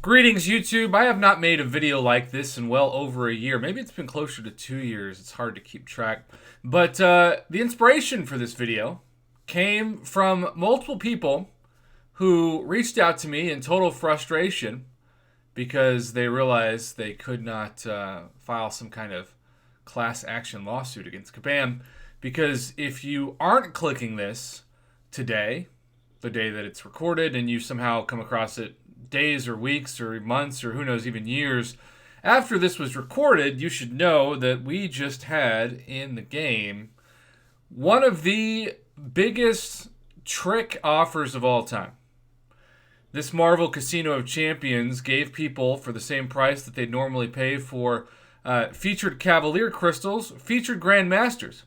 Greetings, YouTube. I have not made a video like this in well over a year. Maybe it's been closer to 2 years. It's hard to keep track. But the inspiration for this video came from multiple people who reached out to me in total frustration because they realized they could not file some kind of class action lawsuit against Kabam. Because if you aren't clicking this today, the day that it's recorded, and you somehow come across it days or weeks or months or who knows, even years after this was recorded, you should know that we just had in the game one of the biggest trick offers of all time. This Marvel Casino of Champions gave people, for the same price that they'd normally pay for featured Cavalier crystals, featured Grandmasters.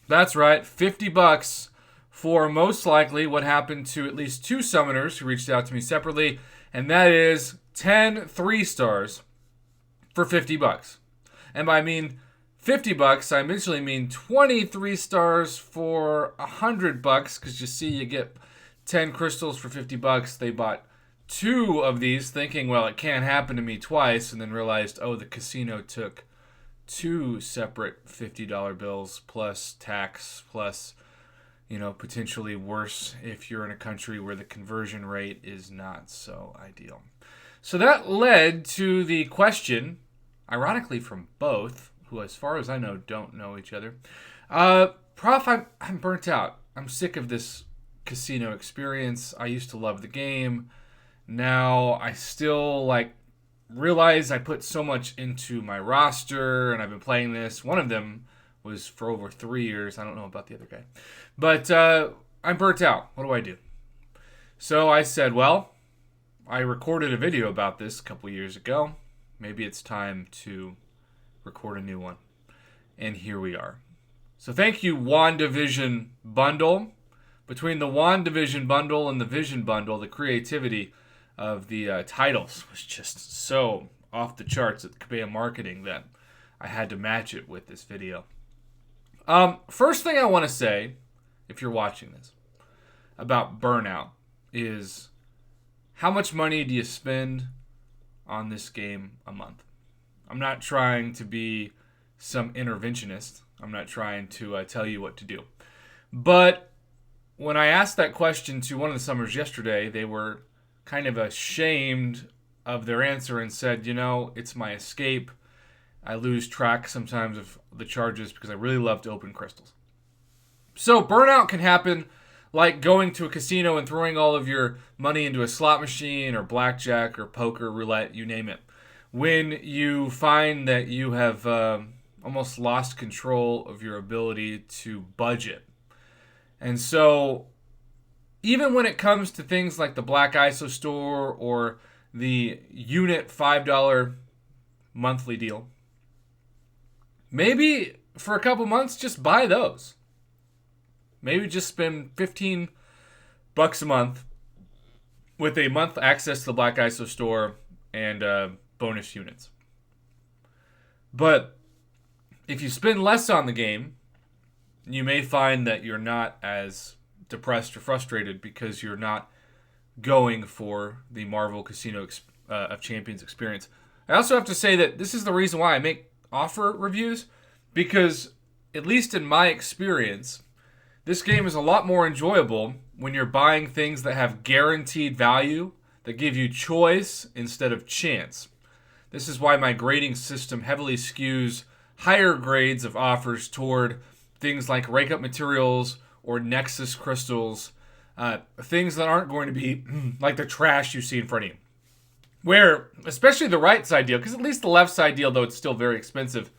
That's right, $50 for most likely what happened to at least two summoners who reached out to me separately, and that is 10 3-stars for $50. And by I mean $50, I eventually mean 23 stars for $100, because you see you get 10 crystals for $50. They bought two of these thinking, well, it can't happen to me twice, and then realized, oh, the casino took two separate $50 bills plus tax plus potentially worse if you're in a country where the conversion rate is not so ideal. So that led to the question, ironically from both, who as far as I know don't know each other. Prof, I'm burnt out. I'm sick of this casino experience. I used to love the game. Now I still realize I put so much into my roster and I've been playing this. One of them was for over 3 years. I don't know about the other guy. But I'm burnt out. What do I do? So I said, well, I recorded a video about this a couple years ago. Maybe it's time to record a new one. And here we are. So thank you, WandaVision Bundle. Between the WandaVision Bundle and the Vision Bundle, the creativity of the titles was just so off the charts at Kabam Marketing that I had to match it with this video. First thing I want to say, if you're watching this, about Burnout is how much money do you spend on this game a month? I'm not trying to be some interventionist. I'm not trying to tell you what to do. But when I asked that question to one of the summers yesterday, they were kind of ashamed of their answer and said, it's my escape. I lose track sometimes of the charges because I really love to open crystals. So burnout can happen like going to a casino and throwing all of your money into a slot machine or blackjack or poker, roulette, you name it. When you find that you have almost lost control of your ability to budget. And so even when it comes to things like the Black ISO store or the unit $5 monthly deal, maybe for a couple months, just buy those. Maybe just spend $15 a month with a month access to the Black ISO store and bonus units. But if you spend less on the game, you may find that you're not as depressed or frustrated because you're not going for the Marvel Casino of Champions experience. I also have to say that this is the reason why I make offer reviews, because at least in my experience, this game is a lot more enjoyable when you're buying things that have guaranteed value, that give you choice instead of chance. This is why my grading system heavily skews higher grades of offers toward things like Rake Up Materials or Nexus Crystals, things that aren't going to be like the trash you see in front of you. Where, especially the right side deal, because at least the left side deal, though it's still very expensive,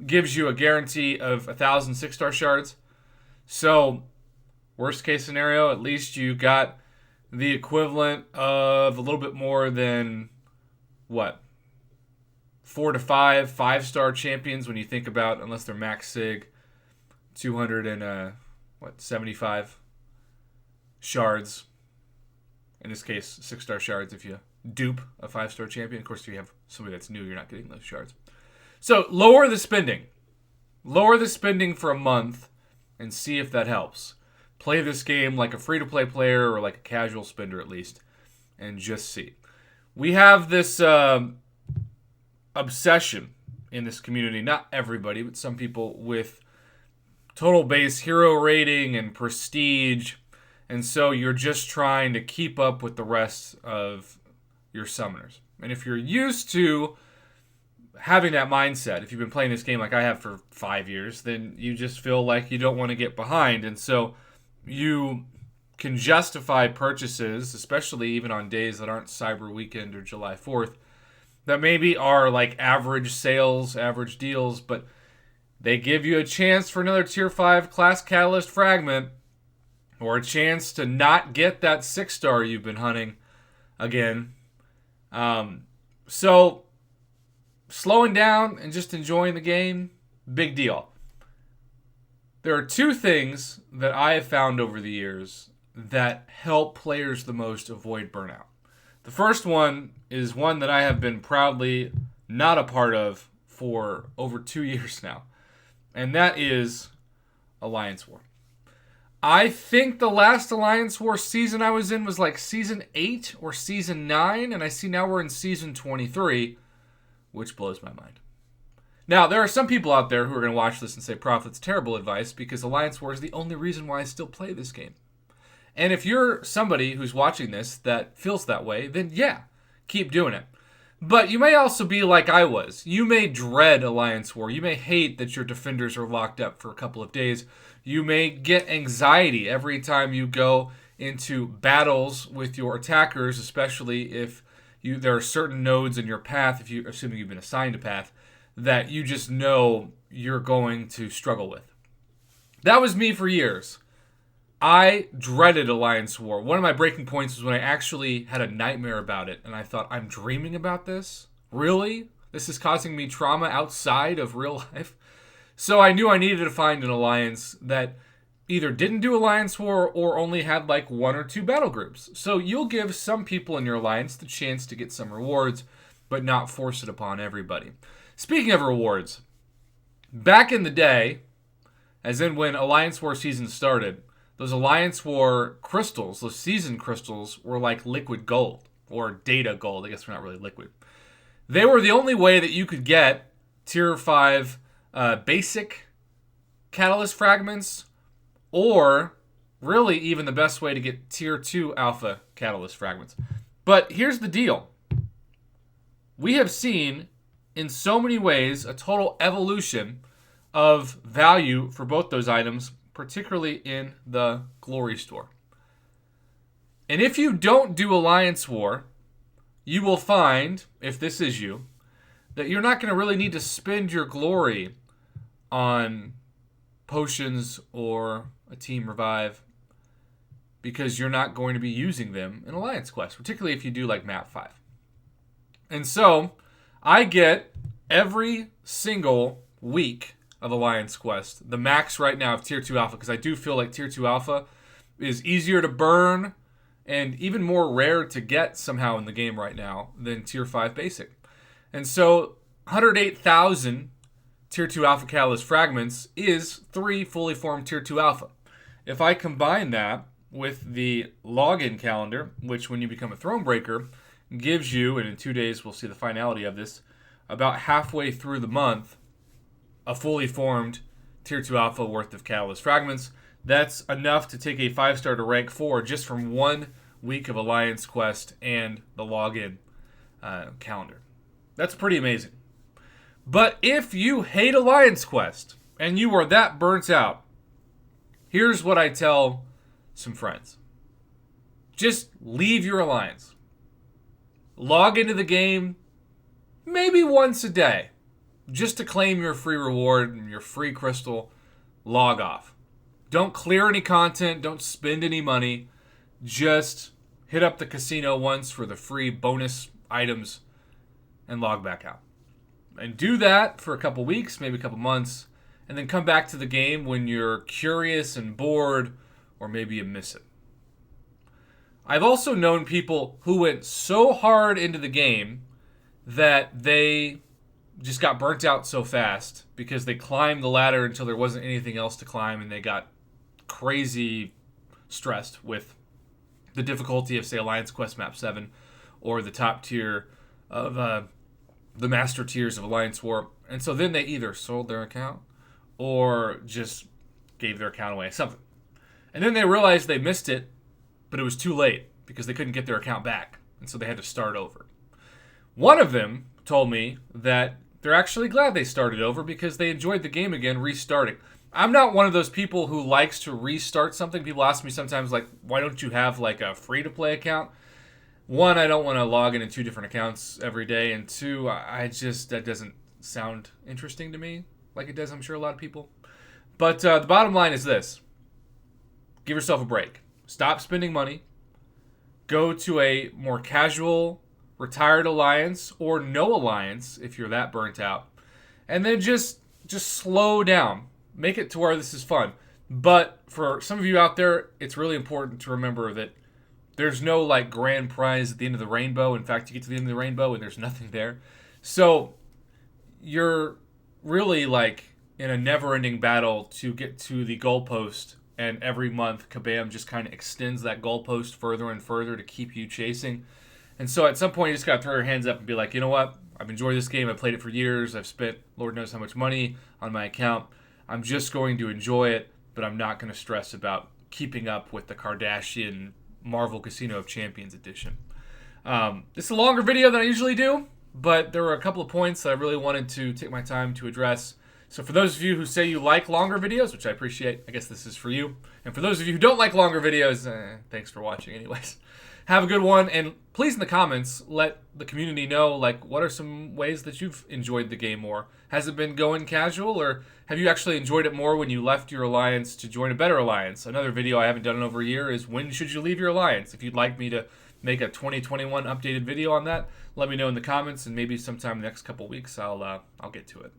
gives you a guarantee of 1,000 6-star shards. So, worst case scenario, at least you got the equivalent of a little bit more than, 4 to 5 5-star champions when you think about, unless they're max sig, 275 shards. In this case, 6-star shards if you dupe a 5-star champion. Of course, if you have somebody that's new, you're not getting those shards. So lower the spending. Lower the spending for a month and see if that helps. Play this game like a free-to-play player or like a casual spender at least, and just see. we have this obsession in this community, not everybody, but some people, with total base hero rating and prestige. And so you're just trying to keep up with the rest of your summoners. And if you're used to having that mindset, if you've been playing this game like I have for 5 years, then you just feel like you don't want to get behind. And so you can justify purchases, especially even on days that aren't Cyber Weekend or July 4th, that maybe are like average sales, average deals, but they give you a chance for another Tier 5 Class Catalyst Fragment, or a chance to not get that 6-star you've been hunting again. So slowing down and just enjoying the game, big deal. There are two things that I have found over the years that help players the most avoid burnout. The first one is one that I have been proudly not a part of for over 2 years now, and that is Alliance War. I think the last Alliance War season I was in was like Season 8 or Season 9, and I see now we're in Season 23, which blows my mind. Now, there are some people out there who are going to watch this and say, Prof, that's terrible advice, because Alliance War is the only reason why I still play this game. And if you're somebody who's watching this that feels that way, then yeah, keep doing it. But you may also be like I was. You may dread Alliance War. You may hate that your defenders are locked up for a couple of days. You may get anxiety every time you go into battles with your attackers, especially if there are certain nodes in your path, assuming you've been assigned a path, that you just know you're going to struggle with. That was me for years. I dreaded Alliance War. One of my breaking points was when I actually had a nightmare about it, and I thought, I'm dreaming about this? Really? This is causing me trauma outside of real life? So I knew I needed to find an alliance that either didn't do Alliance War or only had like 1 or 2 battle groups. So you'll give some people in your alliance the chance to get some rewards, but not force it upon everybody. Speaking of rewards, back in the day, as in when Alliance War season started, those Alliance War crystals, those season crystals, were like liquid gold, or data gold. I guess they're not really liquid. They were the only way that you could get Tier 5 basic Catalyst Fragments, or really even the best way to get Tier 2 Alpha Catalyst Fragments. But here's the deal. We have seen, in so many ways, a total evolution of value for both those items, particularly in the Glory Store. And if you don't do Alliance War, you will find, if this is you, that you're not going to really need to spend your glory on potions or a team revive, because you're not going to be using them in Alliance Quest, particularly if you do like map 5. And so I get every single week of Alliance Quest the max right now of Tier 2 Alpha, because I do feel like Tier 2 Alpha is easier to burn and even more rare to get somehow in the game right now than Tier 5 Basic. And so 108,000 Tier 2 Alpha Catalyst Fragments is 3 fully formed Tier 2 Alpha. If I combine that with the login calendar, which when you become a Thronebreaker gives you, and in 2 days we'll see the finality of this, about halfway through the month, a fully formed Tier 2 Alpha worth of Catalyst Fragments, that's enough to take a 5-star to rank 4 just from 1 week of Alliance Quest and the login calendar. That's pretty amazing. But if you hate Alliance Quest and you are that burnt out, here's what I tell some friends. Just leave your alliance. Log into the game maybe once a day, just to claim your free reward and your free crystal. Log off. Don't clear any content. Don't spend any money. Just hit up the casino once for the free bonus items and log back out. And do that for a couple weeks, maybe a couple months, and then come back to the game when you're curious and bored, or maybe you miss it. I've also known people who went so hard into the game that they just got burnt out so fast because they climbed the ladder until there wasn't anything else to climb, and they got crazy stressed with the difficulty of, say, Alliance Quest Map 7 or the top tier of the master tiers of Alliance War. And so then they either sold their account or just gave their account away, something. And then they realized they missed it, but it was too late because they couldn't get their account back. And so they had to start over. One of them told me that they're actually glad they started over because they enjoyed the game again, restarting. I'm not one of those people who likes to restart something. People ask me sometimes, like, why don't you have, like, a free-to-play account? One, I don't want to log into 2 different accounts every day. And 2, that doesn't sound interesting to me like it does, I'm sure, a lot of people. But the bottom line is this. Give yourself a break. Stop spending money. Go to a more casual, retired alliance or no alliance if you're that burnt out. And then just slow down. Make it to where this is fun. But for some of you out there, it's really important to remember that there's no like grand prize at the end of the rainbow. In fact, you get to the end of the rainbow and there's nothing there. So you're really like in a never-ending battle to get to the goalpost. And every month, Kabam just kind of extends that goalpost further and further to keep you chasing. And so at some point, you just got to throw your hands up and be like, you know what? I've enjoyed this game. I've played it for years. I've spent Lord knows how much money on my account. I'm just going to enjoy it, but I'm not going to stress about keeping up with the Kardashian Marvel Casino of Champions edition. This is a longer video than I usually do, but there were a couple of points that I really wanted to take my time to address. So for those of you who say you like longer videos, which I appreciate, I guess this is for you. And for those of you who don't like longer videos, thanks for watching anyways. Have a good one, and please in the comments let the community know, like, what are some ways that you've enjoyed the game more? Has it been going casual, or have you actually enjoyed it more when you left your alliance to join a better alliance? Another video I haven't done in over a year is when should you leave your alliance? If you'd like me to make a 2021 updated video on that, let me know in the comments, and maybe sometime in the next couple weeks I'll get to it.